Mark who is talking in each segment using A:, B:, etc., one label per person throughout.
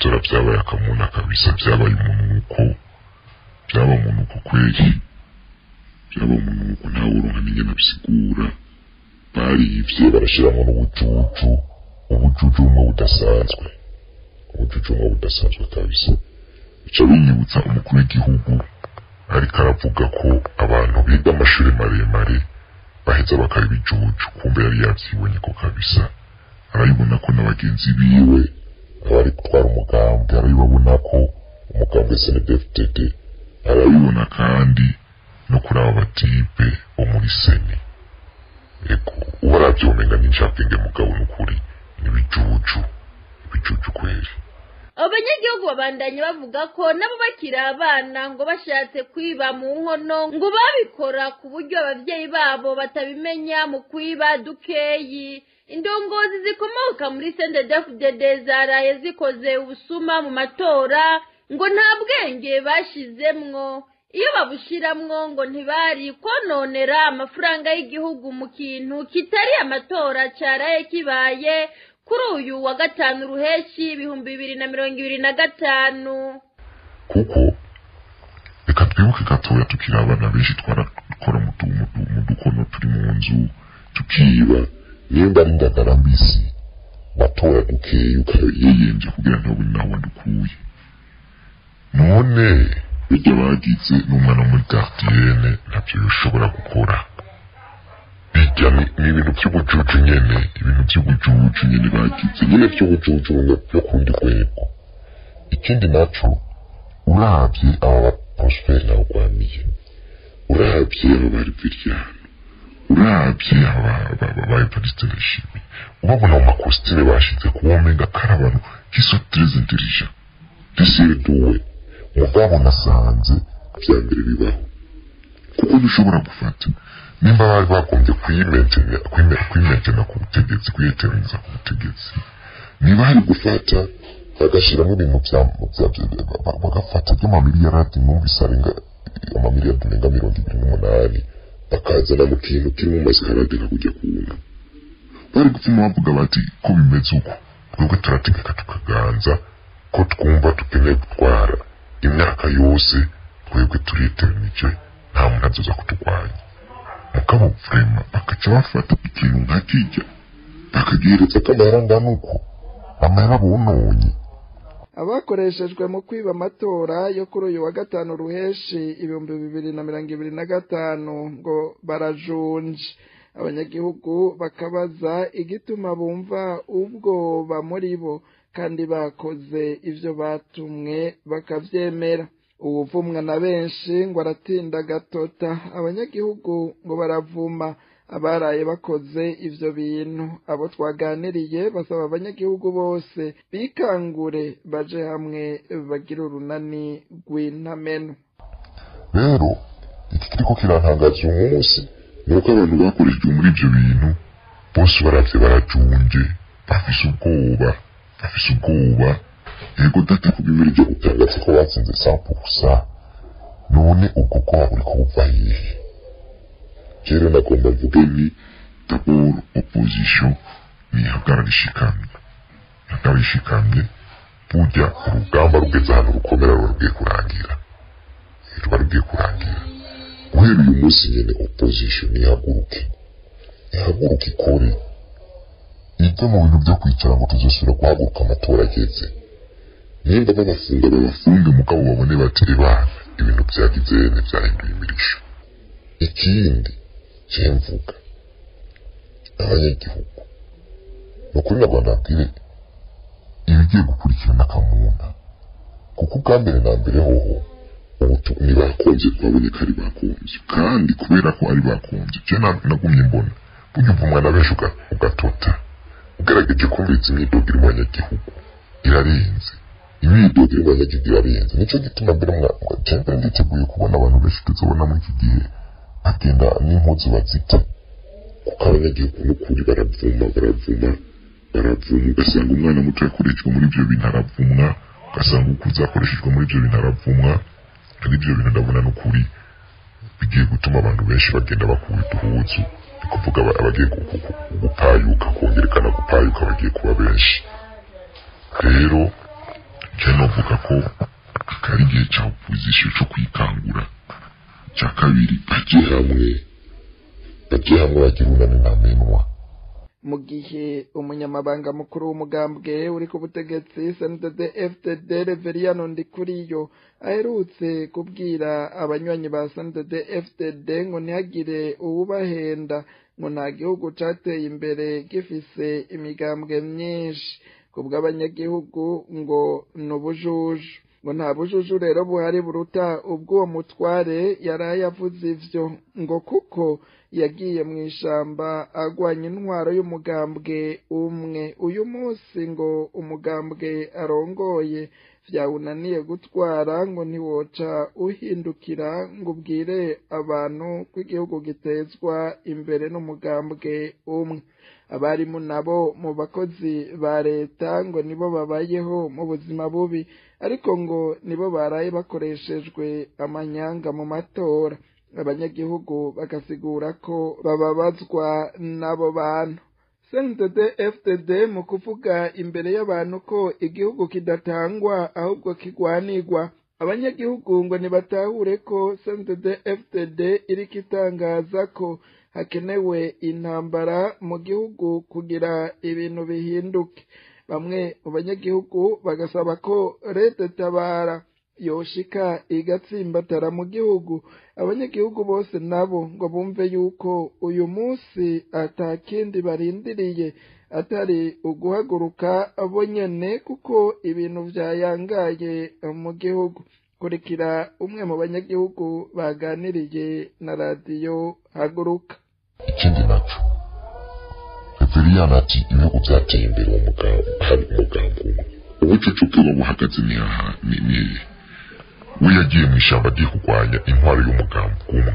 A: matora byabaye akamuna kabisa, byabaye umunuko, byaba umunuko kweli, byaba umunuko ntawe uronka n'ingene bisigura. Barivye barashiramo n'ubujuju, ubujuju bumwe budasanzwe, ubujuju bumwe budasanzwe kabisa. Ico binyibutsa umukuru w'igihugu ariko aravuga ko abantu biga amashuri maremare baheza bakaba ibijuju, kumbe yari yavyibonye ko kabisa. Arabibona ko n'abagenzi biwe abari gutwara umugambwe, arabibona ko umugambwe SNDD-FDD, arabibona kandi no kuri aba batipe bo muri seni. Ego ubaravyomenga n'injabwenge mugabo n'ukuri n'ibijuju, ibijuju kweli.
B: Abanyagihugu babandanye bavuga ko nabo bakiri abana ngo bashatse kwiba mu nkono ngo babikora ku buryo abavyeyi babo batabimenya mu kwiba dukeyi. Indongozi zikomoka muri CNDD-FDD zaraye zikoze ubusuma mu matora ngo nta bwenge bashizemwo, iyo babushiramwo ngo ntibari kononera amafaranga y'igihugu mu kintu kitari amatora caraye kibaye kuri uyu wa gatanu ruheshi 2025.
A: Kuko reka twibuke gatoya tukiri abana benshi twarakora mu dukono turi mu nzu tukiba, nimba ari indagara mbisi batora dukeye ukayeyenje kugira ngo nawe ndukuye. None bijya bagize n'umwana muri quartier ntabyo ushobora gukora. Bijya ni ibintu by'ubujuju nyene, ibintu by'ubujuju nyene bagize nyene by'ubujuju byo kundi kwego. Ikindi naco uravye aba Prosper na Ugwamiye, uravye aba bari Viryano, uravye aba Evariste Ndayishimiye, ubabona mu makositime bashize kuwomenga karabano kiso très intelligent deserduwe. Mugabo nasanze vya mbere bibaho, kuko dushobora gufata nimba bari bagombye kwimentena ku butegetsi, kwiyeteraniza ku butegetsi, niba hari gufata bagashiramo ibintu bagafata by'amamiliyaradi, numvise arenga amamiliyaradi arenga 28, bakazana mu kintu kirimo maskarade nka kujya kuntu. Bari gupfuma bavuga bati ko bimeze uko twebwe turategeka tukaganza, ko twumva tukeneye gutwara imyaka yose, twebwe turiteranije nta muntu azoza kuturwanya. Mugabo vrema bakaca bafata ikintu nka kijya bakagihereza akamara ngana uko amara bononye.
C: Abakoreshejwe mu kwiba amatora yo kuri uyu wa gatanu ruheshi 2025 ngo barajunje. Abanyagihugu bakabaza igituma bumva ubwoba muri bo kandi bakoze ivyo batumwe bakavyemera. Ubuvumwa na benshi ngo aratinda gatota. Abanyagihugu ngo baravuma abaraye bakoze ivyo bintu. Abo twaganiriye basaba abanyagihugu bose bikangure baje hamwe bagira urunani rw'intameno.
A: Rero iki kiriko kirantangaza uyu munsi nuko abantu bakoreshejwe muri ivyo bintu bose baravye barajunje, bafise ubwoba. Yego data kubimira ibyo gutangaza ko batsinze 100%. None ubwo ko uri kubuva hehe? Kera nagomba mvuge ni d'abord opposition ni hagarishikamye burya urugamba rugeze hano rukomera rugiye kurangira. Guhera uyu munsi nyene opposition ihaguruke ikore ibyo mu bintu byo kwicara ngo tuzosubira guhaguruka amatora ageze. Nimba babafunga mugabo babone bati bana ibintu byagize byahinduye imirisho. Ikindi cyemvuga abanyagihugu nukuri nabona bwire ibigiye gukurikirana akamuna, kuko ubwambere na mbere hoho ni bakonje, twabonye ko ari bakonje, kandi kubera ko ari bakonje je nagumye mbona burya umwana benshi ugatota ugerageje kumviriza imyidogo iri mu banyagihugu irarenze. Nico gituma mbere mwajembe nditeguye kubona abantu benshi tuzobona muri iki gihe agenda n'impuzu bazita, kuko abanyagihugu n'ukuri baravuma ugasanga umwana muto yakoreshejwe muri ivyo bintu aravumwa, ugasanga ukuze akoreshejwe muri ivyo bintu aravumwa. Kandi ivyo bintu ndabona n'ukuri bigiye gutuma abantu benshi bagenda bakura uduhuzu, ni kuvuga abagiye gupayuka, kongerekana gupayuka bagiye kuba benshi. Rero bavuga ko ari igihe cya opposition cyo kwikangura. Cya kabiri bagiye hamwe bagira urunani ntamenwa.
C: Mu gihe umunyamabanga mukuru w'umugambwe uri ku butegetsi CNDD-FDD Reveriyano Ndikuriyo aherutse kubwira abanywanyi ba CNDD-FDD ngo ntihagire uwubahenda ngo nta gihugu cateye imbere gifise imigambwe myinshi, kubw'abanyagihugu ngo nubujuju, ngo nta bujuju rero buhari buruta ubw'uwo mutware yaraye avuze ivyo, ngo kuko yagiye mw'ishamba agwanya intwaro y'umugambwe umwe. Uyu munsi ngo umugambwe arongoye vyawunaniye gutwara, ngo ntiwoca uhindukira ngo ubwire abantu ko igihugu gitezwa imbere n'umugambwe umwe. Abarimu nabo mu bakozi ba leta ngo nibo babayeho mu buzima bubi, ariko ngo nibo baraye bakoreshejwe amanyanga mu matora. Abanyagihugu bagasigura ko bababazwa n'abo bantu. CNDD-FDD mu kuvuga imbere y'abantu ko igihugu kidatangwa ahubwo kigwanirwa, abanyagihugu ngo nibatahure ko CNDD-FDD iriko itangaza ko hakenewe intambara mu gihugu kugira ibintu bihinduke. Bamwe mu banyagihugu bagasaba ko leta tabara yoshika igatsimbatara mu gihugu. Abanyagihugu bose nabo ngo bumve yuko uyu munsi atakindi barindiriye atari uguhaguruka abo nyene, kuko ibintu vyayangaye mu gihugu. Kurikira umwe mu banyagihugu baganiriye na radiyo Haguruka.
A: Ikindi naco Reveriyano ati ibihugu vyateye imbere hari umugambi umwe. Ubucucike buhagaze ni we yagiye mw'ishamba agiye kurwanya intwaro y'umugambi umwe,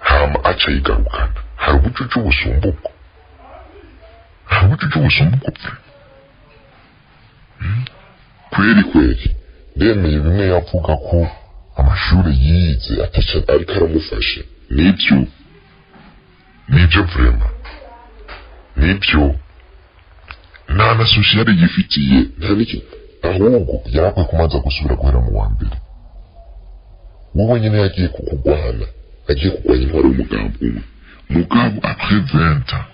A: hama aca yigarukana. Hari ubucucu busumbuko, kweri ndemeye bimwe yavuga ko amashuri yize ataca ariko aramufasha. Nibyo vrema, nibyo nta na sociale yifitiye, nta n'icyo, ahubwo yarakwiye kumanza gusubira guhera mu wa mbere. Wowe nyene yagiye kukugwana, agiye kugwanya intwaro y'umugambi umwe. Mugabo après 20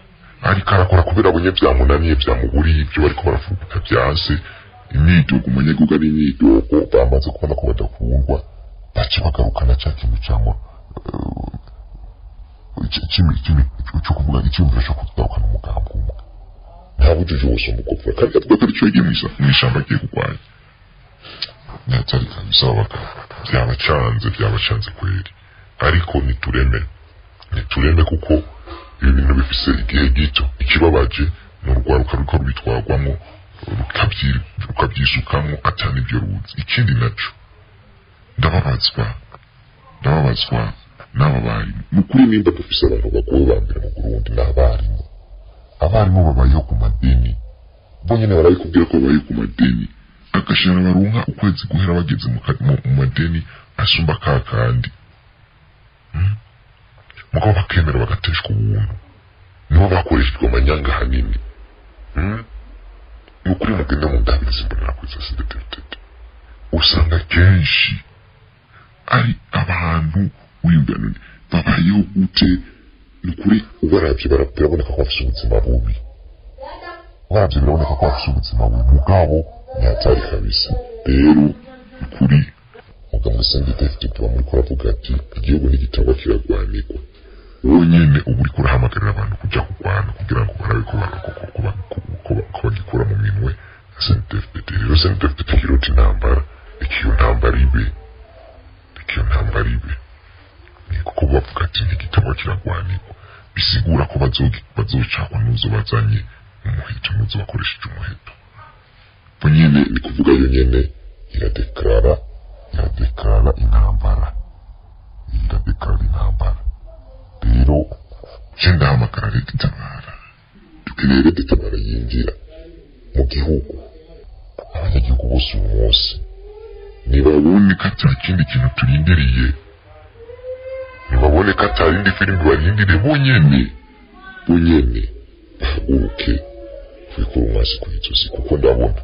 A: ariko arakora kubera abonye vyamunaniye vyamuburiye ibyo bariko barafubuka vyase. Imyidogo umunyagihugu ari imyidogo, bamaze kubona ko badakundwa baca bagarukana ca kintu camo cyo kuvuga icyumviro cyo kugarukana umugambi umwe. Nta bujuju wose mu kuvuga kandi avuga ko icyo yagiye mw'ishamba agiye kurwanya. Nyatari kabisa byabacanze kweri, ariko nitureme kuko ibi bintu bifise igihe gito. Ikibabaje ni urwaruka ruriko rubitwarwamo rukabyisukamwo atari ibyo ruzi. Ikindi naco ndababazwa n'aba barimu. Nukuri nimba dufise abantu bagoye ba mbere mu Burundi n'abarimu. Abarimu babayeho ku madeni, bo nyene barabikubwira ko babayeho ku madeni. Agashara baronka ukwezi guhera bageze mu madeni asumba kakandi. Mugabo bakemera bagateshwa ubuntu, nibo bakoreshejwe amanyanga hanini. Nukuri mugende mu ndabirizi mbonera kuri CNDD-FDD, usanga kenshi ari abantu w'imbere babayeho gute. Nukuri ubaravye biraboneka ko bafise ubuzima bubi, mugabo nyatari kabisa. Rero nukuri mugabo CNDD-FDD bamuri kuravuga ati igihugu n'igitabo kiragwanirwa. Wowe nyene uba uriko urahamagarira abantu kuja kurwana kugira ngo barabe ko bagikura mu minwe CNDD-FDD. Rero CNDD-FDD kirota intambara, ikiyo ntambara ibe kuko bavuga ati n'igitabo kiragwanirwa, bisigura ko bazocakwa n'uzo bazanye umuheto, n'uzo bakoresheje umuheto. Bo nyene ni kuvuga yo nyene iradeklara intambara. Rero ndahamagara leta itabara, dukeneye leta itabara yinjira mu gihugu. Abanyagihugu bose uyu munsi nibabone ko ata kindi kintu turindiriye, nibabone ko ata yindi filimi barindiriye. Bonyene bahaguruke twikure umwasi ku izosi, kuko ndabona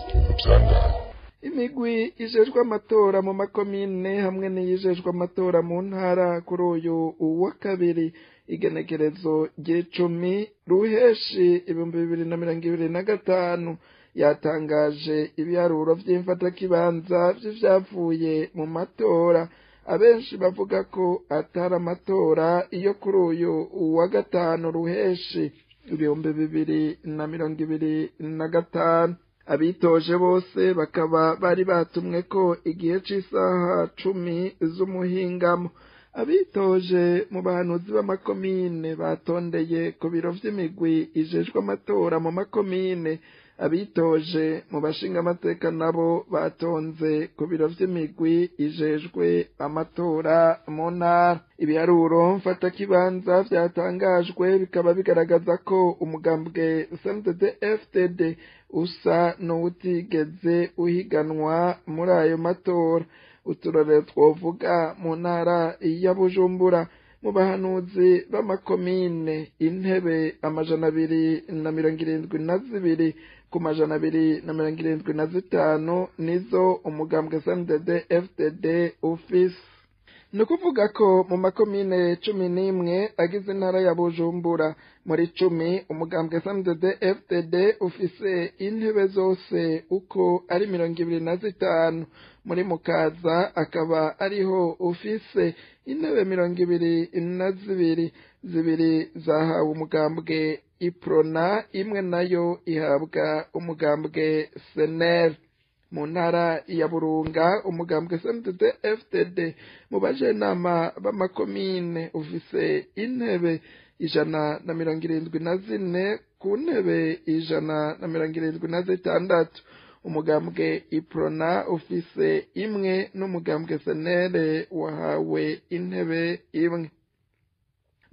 A: ibintu vyangaye.
C: imigwi ijejwe amatora mu makomine hamwe n'iyijejwe amatora mu ntara kuri uyu wa kabiri igenekerezo ry'icumi ruheshi 2025 yatangaje ibiharuro vy'imfatakibanza vy'ivyavuye mu matora. Abenshi bavuga ko atari amatora iyo kuri uyu wa gatanu ruheshi 2025. Abitoje bose bakaba bari batumwe ko igihe c'isaha 10 z'umuhingamo. Abitoje mu bahanuzi b'amakomine batondeye ku biro vy'imigwi ijejwe amatora mu makomine. Abitoje mu bashinga amateka nabo batonze ku biro vy'imigwi ijejwe amatora mu ntara. Ibiharuro mfatakibanza vyatangajwe bikaba bigaragaza ko umugambwe CNDD-FDD usa n'uwutigeze uhiganwa muri ayo matora. Uturorero twovuga mu ntara ya Bujumbura mu bahanuzi b'amakomine intebe 272 ku 275 nizo umugambwe CNDD-FDD ufise. Nukuvuga ko mu makomine 11 agize intara ya Bujumbura muri 10 umugambwe CNDD-FDD ufise intebe zose uko ari 25. Muri Mukaza akaba ariho ufise intebe 22, zibiri zahawe umugambwe Iprona, imwe nayo ihabwa umugambwe SNL. Mu ntara ya Burunga umugambwe CNDD-FDD mu bajenama b'amakomine ufise intebe 174 ku ntebe 176. Umugambwe Iprona ufise imwe n'umugambwe SNL wahawe intebe imwe.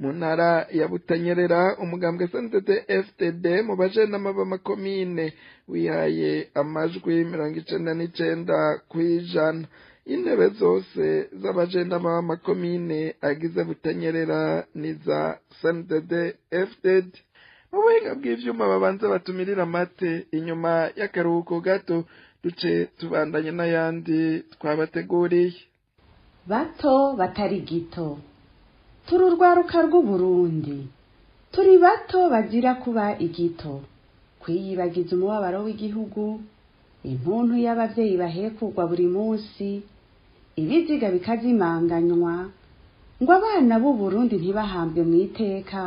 C: Mu ntara ya Butanyerera umugambwe CNDD-FDD mu bajenama b'amakomine wihaye amajwi 99 kw'ijana. Intebe zose z'abajenama b'amakomine agize Butanyerera niza CNDD-FDD. Mu buhinga bw'ivyuma babanza batumirira amate, inyuma y'akaruhuko gato duce tubandanye n'ayandi twabateguriye.
D: Bato batari gito, turi urwaruka rw'Uburundi, turi bato bazira kuba igito, kwiyibagiza umubabaro w'igihugu, impuntu y'abavyeyi bahekugwa buri munsi, ibiziga bikazimanganywa, ngo abana b'u Burundi ntibahambwe mu iteka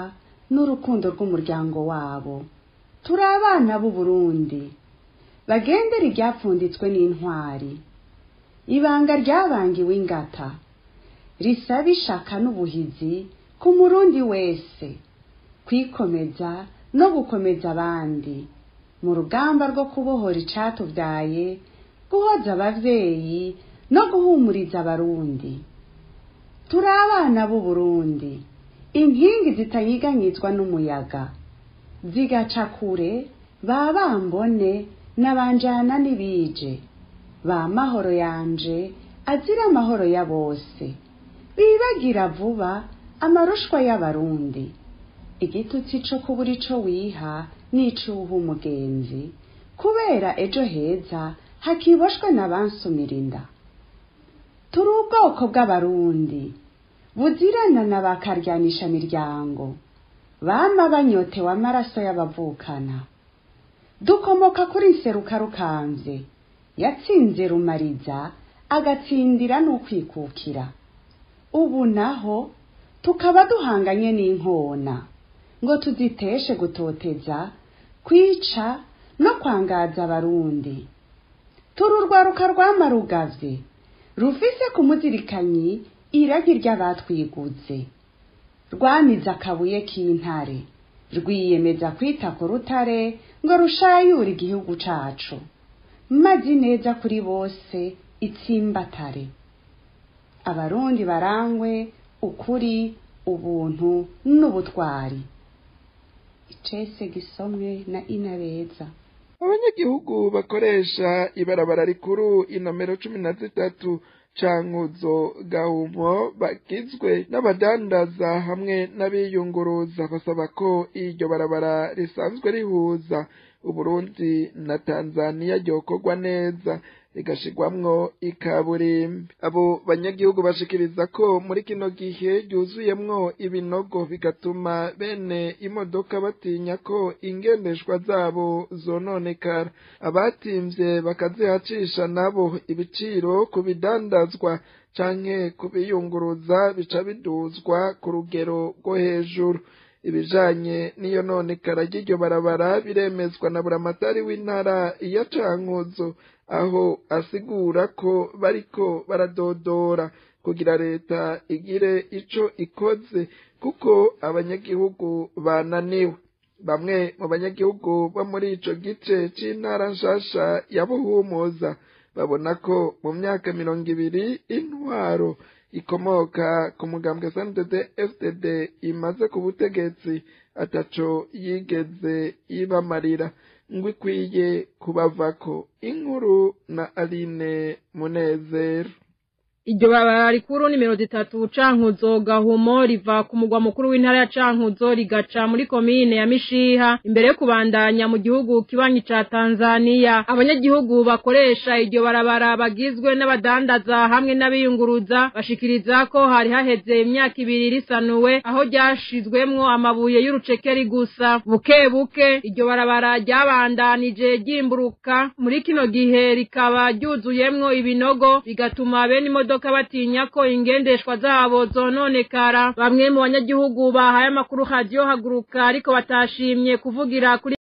D: n'urukundo rw'umuryango wabo. Turi abana b'u Burundi bagendera iryapfunditswe n'intwari, ibanga ryabangiwe ingata, risaba ishaka n'ubuhizi ku murundi wese, kwikomeza no gukomeza abandi mu rugamba rwo kubohora icatuvyaye, guhoza abavyeyi no guhumuriza abarundi. Turi abana b'u Burundi, inkingi zitanyiganyizwa n'umuyaga, zigaca kure ba bambone n'abanjana n'ibije, ba mahoro yanje azira amahoro ya bose, bibagira vuba amarushwa y'abarundi, igitutsi co kubura ico wiha n'icuha umugenzi, kubera ejo heza hakiboshwe n'abansumirinda. Turi ubwoko bw'abarundi buzirana na bakaryanisha miryango, bama banyotewe amaraso y'abavukana. Dukomoka kuri Nseruka Rukamvye yatsinze Rumariza agatsindira n'ukwikukira. Ubu naho tukaba duhanganye n'inkona ngo tuziteshe gutoteza, kwica no kwangaza abarundi. Turi urwaruka rw'amarugavye rufise ku muzirikanyi iragi ry'abatwiguze, rwamize akabuye k'intare, rwiyemeza kwita ku rutare ngo rushayure igihugu cacu, mazi neza kuri bose itsimbatare. Abarundi barangwe ukuri, ubuntu n'ubutwari. Icese gisomwe na Inabeza.
C: Abanyagihugu bakoresha ibarabara rikuru inomero 13 Cankuzo Gahumo bagizwe n'abadandaza hamwe n'abiyunguruza basaba ko iryo barabara risanzwe rihuza Uburundi na Tanzania ryokorwa neza. rigashirwamwo ikaburimbi. Abo banyagihugu bashikiriza ko muri kino gihe ryuzuyemwo ibinogo bigatuma bene imodoka batinya ko ingendeshwa zabo zononekara. Abatimvye bakazihacisha nabo ibiciro ku bidandazwa canke kubiyunguruza bica biduzwa ku rugero rwo hejuru. Ibijanye n'iyo nonekara ry'iryo barabara biremezwa na buramatari w'intara ya Cankuzo, aho asigura ko bariko baradodora kugira leta igire ico ikoze kuko abanyagihugu bananiwe. Bamwe mu banyagihugu bo muri ico gice c'intara nshasha ya Buhumuza babona ko mu myaka 20 intwaro ikomoka ku mugambwe CNDD-FDD imaze ku butegetsi ataco yigeze ibamarira ngo ikwiye kubavako. Inkuru na Aline Munezero.
E: Iryo barabara rikuru nimero 3 Cankuzo Gahumo riva ku mugwa mukuru w'intara ya Cankuzo rigaca muri komine ya Mishiha imbere yo kubandanya mu gihugu kibanyi ca Tanzania. Abanyagihugu bakoresha iryo barabara bagizwe n'abadandaza hamwe n'abiyunguruza bashikiriza ko hari haheze imyaka 2 risanuwe aho ryashizwemwo amabuye y'urucekeri gusa. Buke buke iryo barabara ryabandanije ryimburuka muri kino gihe rikaba ryuzuyemwo ibinogo bigatuma bene imodoka batinya ko ingendeshwa zabo zononekara. Bamwe mu banyagihugu bahaye amakuru radio haguruka ariko batashimye kuvugira kuri